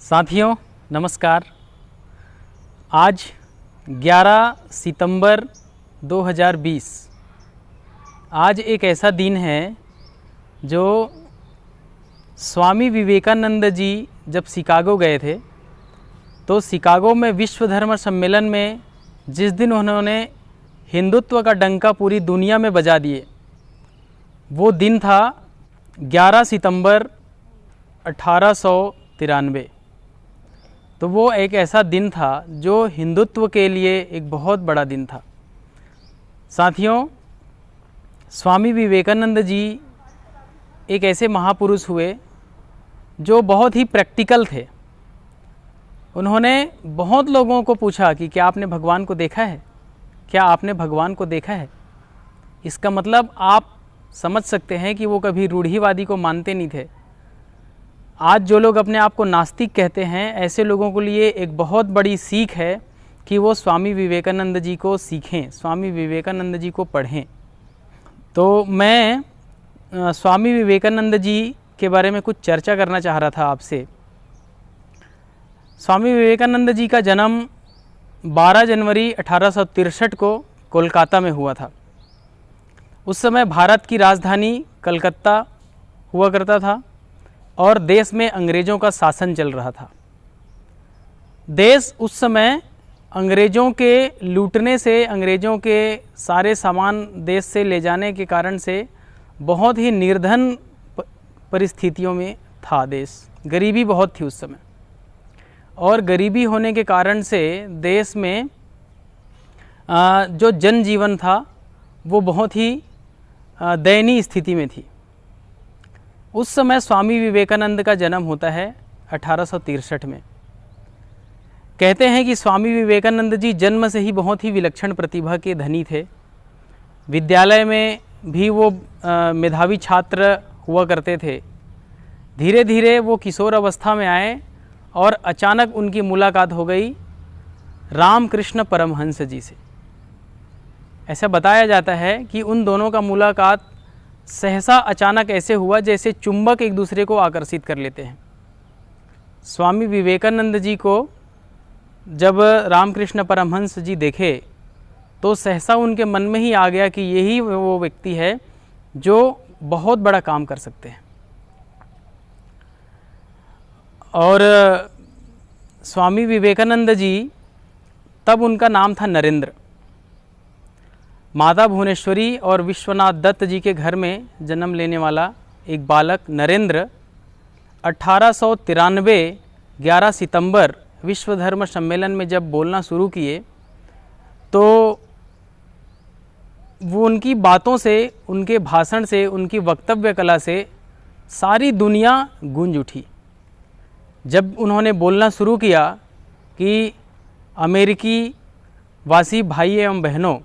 साथियों नमस्कार। आज 11 सितंबर 2020 आज एक ऐसा दिन है जो स्वामी विवेकानंद जी जब शिकागो गए थे तो शिकागो में विश्व धर्म सम्मेलन में जिस दिन उन्होंने हिंदुत्व का डंका पूरी दुनिया में बजा दिए, वो दिन था 11 सितंबर 1893। तो वो एक ऐसा दिन था जो हिंदुत्व के लिए एक बहुत बड़ा दिन था। साथियों, स्वामी विवेकानंद जी एक ऐसे महापुरुष हुए जो बहुत ही प्रैक्टिकल थे। उन्होंने बहुत लोगों को पूछा कि क्या आपने भगवान को देखा है, क्या आपने भगवान को देखा है। इसका मतलब आप समझ सकते हैं कि वो कभी रूढ़िवादी को मानते नहीं थे। आज जो लोग अपने आप को नास्तिक कहते हैं, ऐसे लोगों के लिए एक बहुत बड़ी सीख है कि वो स्वामी विवेकानंद जी को सीखें, स्वामी विवेकानंद जी को पढ़ें। तो मैं स्वामी विवेकानंद जी के बारे में कुछ चर्चा करना चाह रहा था आपसे। स्वामी विवेकानंद जी का जन्म 12 जनवरी 1863 को कोलकाता में हुआ था। उस समय भारत की राजधानी कलकत्ता हुआ करता था और देश में अंग्रेज़ों का शासन चल रहा था। देश उस समय अंग्रेज़ों के लूटने से, अंग्रेज़ों के सारे सामान देश से ले जाने के कारण से बहुत ही निर्धन परिस्थितियों में था देश। गरीबी बहुत थी उस समय, और गरीबी होने के कारण से देश में जो जनजीवन था वो बहुत ही दयनीय स्थिति में थी। उस समय स्वामी विवेकानंद का जन्म होता है 1863 में। कहते हैं कि स्वामी विवेकानंद जी जन्म से ही बहुत ही विलक्षण प्रतिभा के धनी थे। विद्यालय में भी वो मेधावी छात्र हुआ करते थे। धीरे धीरे वो किशोर अवस्था में आए और अचानक उनकी मुलाकात हो गई रामकृष्ण परमहंस जी से। ऐसा बताया जाता है कि उन दोनों का मुलाकात सहसा अचानक ऐसे हुआ जैसे चुंबक एक दूसरे को आकर्षित कर लेते हैं। स्वामी विवेकानंद जी को जब रामकृष्ण परमहंस जी देखे तो सहसा उनके मन में ही आ गया कि यही वो व्यक्ति है जो बहुत बड़ा काम कर सकते हैं। और स्वामी विवेकानंद जी, तब उनका नाम था नरेंद्र। माता भुवनेश्वरी और विश्वनाथ दत्त जी के घर में जन्म लेने वाला एक बालक नरेंद्र 1893 11 सितंबर विश्व धर्म सम्मेलन में जब बोलना शुरू किए तो वो उनकी बातों से, उनके भाषण से, उनकी वक्तव्य कला से सारी दुनिया गूंज उठी। जब उन्होंने बोलना शुरू किया कि अमेरिकी वासी भाई एवं बहनों,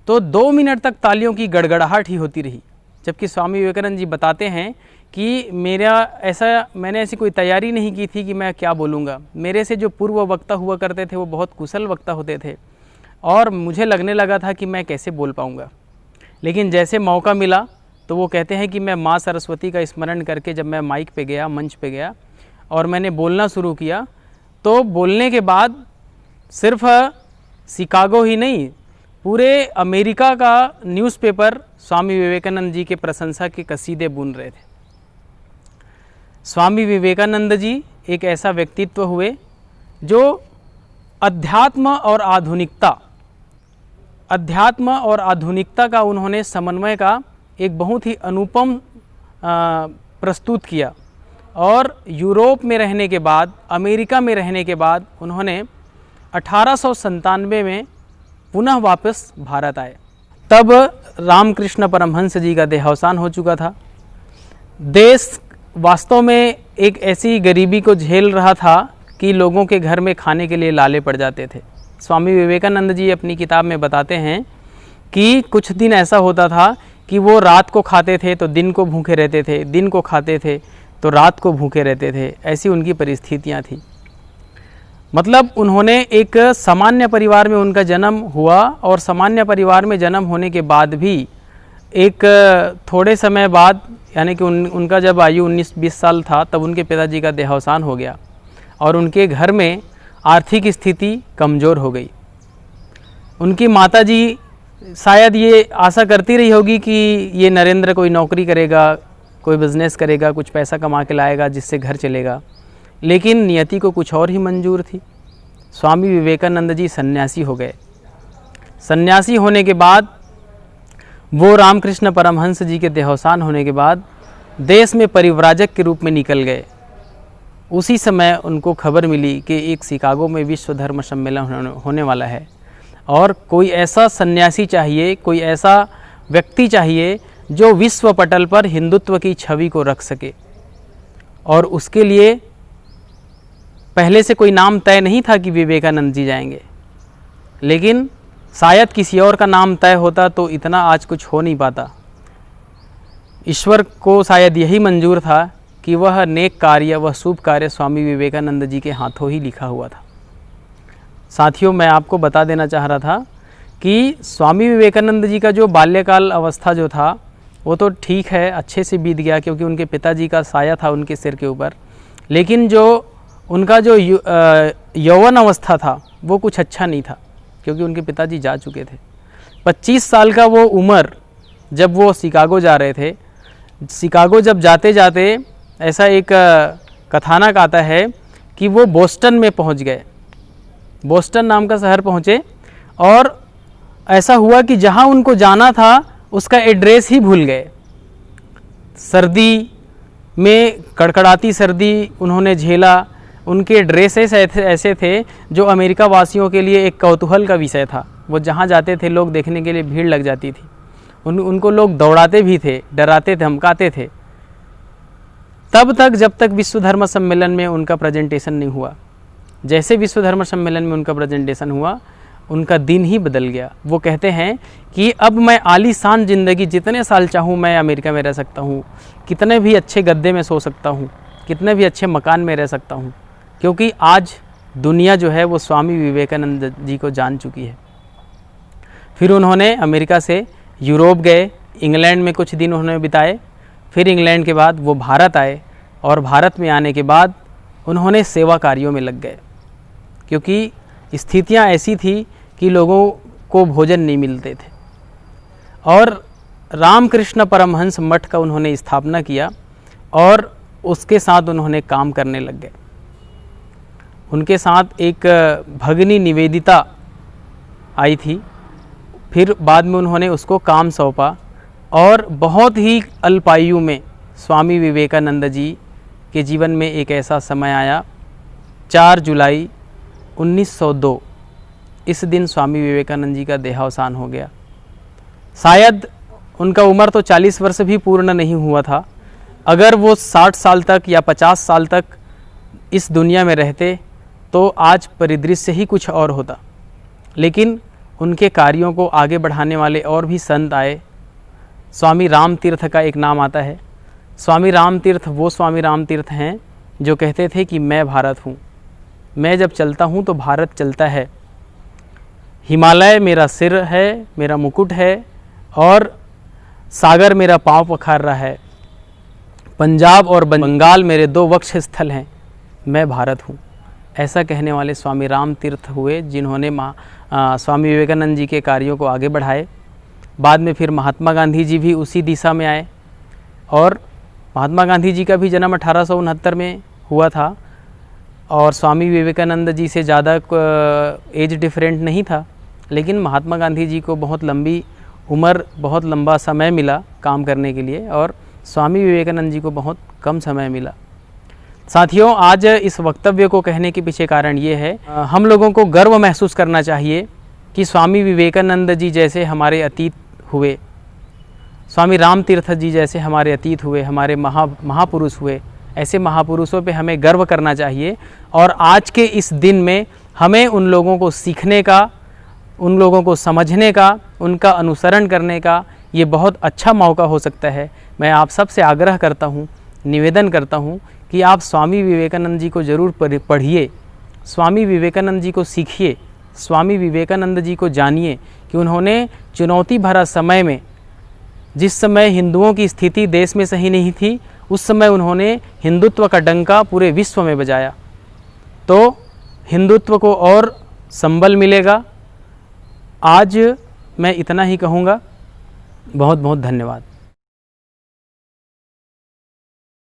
तो 2 मिनट तक तालियों की गड़गड़ाहट ही होती रही। जबकि स्वामी विवेकानंद जी बताते हैं कि मैंने ऐसी कोई तैयारी नहीं की थी कि मैं क्या बोलूँगा। मेरे से जो पूर्व वक्ता हुआ करते थे वो बहुत कुशल वक्ता होते थे और मुझे लगने लगा था कि मैं कैसे बोल पाऊँगा। लेकिन जैसे मौका मिला तो वो कहते हैं कि मैं माँ सरस्वती का स्मरण करके जब मैं माइक पे गया, मंच पे गया और मैंने बोलना शुरू किया, तो बोलने के बाद सिर्फ शिकागो ही नहीं, पूरे अमेरिका का न्यूज़पेपर स्वामी विवेकानंद जी के प्रशंसा के कसीदे बुन रहे थे। स्वामी विवेकानंद जी एक ऐसा व्यक्तित्व हुए जो अध्यात्म और आधुनिकता का उन्होंने समन्वय का एक बहुत ही अनुपम प्रस्तुत किया। और यूरोप में रहने के बाद, अमेरिका में रहने के बाद उन्होंने 1897 में पुनः वापस भारत आए। तब रामकृष्ण परमहंस जी का देहावसान हो चुका था। देश वास्तव में एक ऐसी गरीबी को झेल रहा था कि लोगों के घर में खाने के लिए लाले पड़ जाते थे। स्वामी विवेकानंद जी अपनी किताब में बताते हैं कि कुछ दिन ऐसा होता था कि वो रात को खाते थे तो दिन को भूखे रहते थे, दिन को खाते थे तो रात को भूखे रहते थे। ऐसी उनकी परिस्थितियाँ थी। मतलब उन्होंने एक सामान्य परिवार में उनका जन्म हुआ और सामान्य परिवार में जन्म होने के बाद भी एक थोड़े समय बाद, यानी कि उनका जब आयु 19-20 साल था तब उनके पिताजी का देहावसान हो गया। और उनके घर में आर्थिक स्थिति कमज़ोर हो गई। उनकी माताजी शायद ये आशा करती रही होगी कि ये नरेंद्र कोई नौकरी करेगा, कोई बिज़नेस करेगा, कुछ पैसा कमा के लाएगा जिससे घर चलेगा, लेकिन नियति को कुछ और ही मंजूर थी। स्वामी विवेकानंद जी सन्यासी हो गए। सन्यासी होने के बाद वो रामकृष्ण परमहंस जी के देहावसान होने के बाद देश में परिव्राजक के रूप में निकल गए। उसी समय उनको खबर मिली कि एक शिकागो में विश्व धर्म सम्मेलन होने वाला है और कोई ऐसा सन्यासी चाहिए, कोई ऐसा व्यक्ति चाहिए जो विश्व पटल पर हिंदुत्व की छवि को रख सके। और उसके लिए पहले से कोई नाम तय नहीं था कि विवेकानंद जी जाएंगे, लेकिन शायद किसी और का नाम तय होता तो इतना आज कुछ हो नहीं पाता। ईश्वर को शायद यही मंजूर था कि वह नेक कार्य, वह शुभ कार्य स्वामी विवेकानंद जी के हाथों ही लिखा हुआ था। साथियों, मैं आपको बता देना चाह रहा था कि स्वामी विवेकानंद जी का जो बाल्यकाल अवस्था जो था वो तो ठीक है, अच्छे से बीत गया, क्योंकि उनके पिताजी का साया था उनके सिर के ऊपर। लेकिन जो उनका जो यौवन अवस्था था वो कुछ अच्छा नहीं था, क्योंकि उनके पिताजी जा चुके थे। 25 साल का वो उम्र जब वो शिकागो जा रहे थे, शिकागो जब जाते जाते ऐसा एक कथानक आता है कि वो बोस्टन में पहुंच गए। बोस्टन नाम का शहर पहुंचे और ऐसा हुआ कि जहां उनको जाना था उसका एड्रेस ही भूल गए। सर्दी में, कड़कड़ाती सर्दी उन्होंने झेला। उनके ड्रेसेस ऐसे थे जो अमेरिका वासियों के लिए एक कौतूहल का विषय था। वो जहाँ जाते थे लोग देखने के लिए भीड़ लग जाती थी। उनको लोग दौड़ाते भी थे, डराते, धमकाते थे। तब तक जब तक विश्व धर्म सम्मेलन में उनका प्रेजेंटेशन नहीं हुआ। जैसे विश्व धर्म सम्मेलन में उनका प्रेजेंटेशन हुआ, उनका दिन ही बदल गया। वो कहते हैं कि अब मैं आलीशान ज़िंदगी जितने साल चाहूँ मैं अमेरिका में रह सकता हूँ, कितने भी अच्छे गद्दे में सो सकता हूँ, कितने भी अच्छे मकान में रह सकता हूँ, क्योंकि आज दुनिया जो है वो स्वामी विवेकानंद जी को जान चुकी है। फिर उन्होंने अमेरिका से यूरोप गए, इंग्लैंड में कुछ दिन उन्होंने बिताए। फिर इंग्लैंड के बाद वो भारत आए और भारत में आने के बाद उन्होंने सेवा कार्यों में लग गए, क्योंकि स्थितियां ऐसी थी कि लोगों को भोजन नहीं मिलते थे। और रामकृष्ण परमहंस मठ का उन्होंने स्थापना किया और उसके साथ उन्होंने काम करने लग गए। उनके साथ एक भगिनी निवेदिता आई थी। फिर बाद में उन्होंने उसको काम सौंपा और बहुत ही अल्पायु में स्वामी विवेकानंद जी के जीवन में एक ऐसा समय आया, 4 जुलाई 1902, इस दिन स्वामी विवेकानंद जी का देहावसान हो गया। शायद उनका उम्र तो 40 वर्ष भी पूर्ण नहीं हुआ था। अगर वो 60 साल तक या 50 साल तक इस दुनिया में रहते तो आज परिदृश्य ही कुछ और होता। लेकिन उनके कार्यों को आगे बढ़ाने वाले और भी संत आए। स्वामी राम तीर्थ का एक नाम आता है। स्वामी राम तीर्थ वो स्वामी राम तीर्थ हैं जो कहते थे कि मैं भारत हूँ, मैं जब चलता हूँ तो भारत चलता है। हिमालय मेरा सिर है, मेरा मुकुट है, और सागर मेरा पाँव पखार रहा है। पंजाब और बंगाल मेरे 2 वक्ष स्थल हैं, मैं भारत हूँ। ऐसा कहने वाले स्वामी राम तीर्थ हुए, जिन्होंने स्वामी विवेकानंद जी के कार्यों को आगे बढ़ाए। बाद में फिर महात्मा गांधी जी भी उसी दिशा में आए, और महात्मा गांधी जी का भी जन्म 1869 में हुआ था, और स्वामी विवेकानंद जी से ज़्यादा एज डिफरेंट नहीं था। लेकिन महात्मा गांधी जी को बहुत लंबी उम्र, बहुत लंबा समय मिला काम करने के लिए, और स्वामी विवेकानंद जी को बहुत कम समय मिला। साथियों, आज इस वक्तव्य को कहने के पीछे कारण ये है, हम लोगों को गर्व महसूस करना चाहिए कि स्वामी विवेकानंद जी जैसे हमारे अतीत हुए, स्वामी राम तीर्थ जी जैसे हमारे अतीत हुए, हमारे महापुरुष हुए। ऐसे महापुरुषों पे हमें गर्व करना चाहिए, और आज के इस दिन में हमें उन लोगों को सीखने का, उन लोगों को समझने का, उनका अनुसरण करने का ये बहुत अच्छा मौका हो सकता है। मैं आप सबसे आग्रह करता हूँ, निवेदन करता हूँ कि आप स्वामी विवेकानंद जी को ज़रूर पढ़िए, स्वामी विवेकानंद जी को सीखिए, स्वामी विवेकानंद जी को जानिए कि उन्होंने चुनौती भरा समय में, जिस समय हिंदुओं की स्थिति देश में सही नहीं थी, उस समय उन्होंने हिंदुत्व का डंका पूरे विश्व में बजाया। तो हिंदुत्व को और संबल मिलेगा। आज मैं इतना ही कहूँगा। बहुत बहुत धन्यवाद।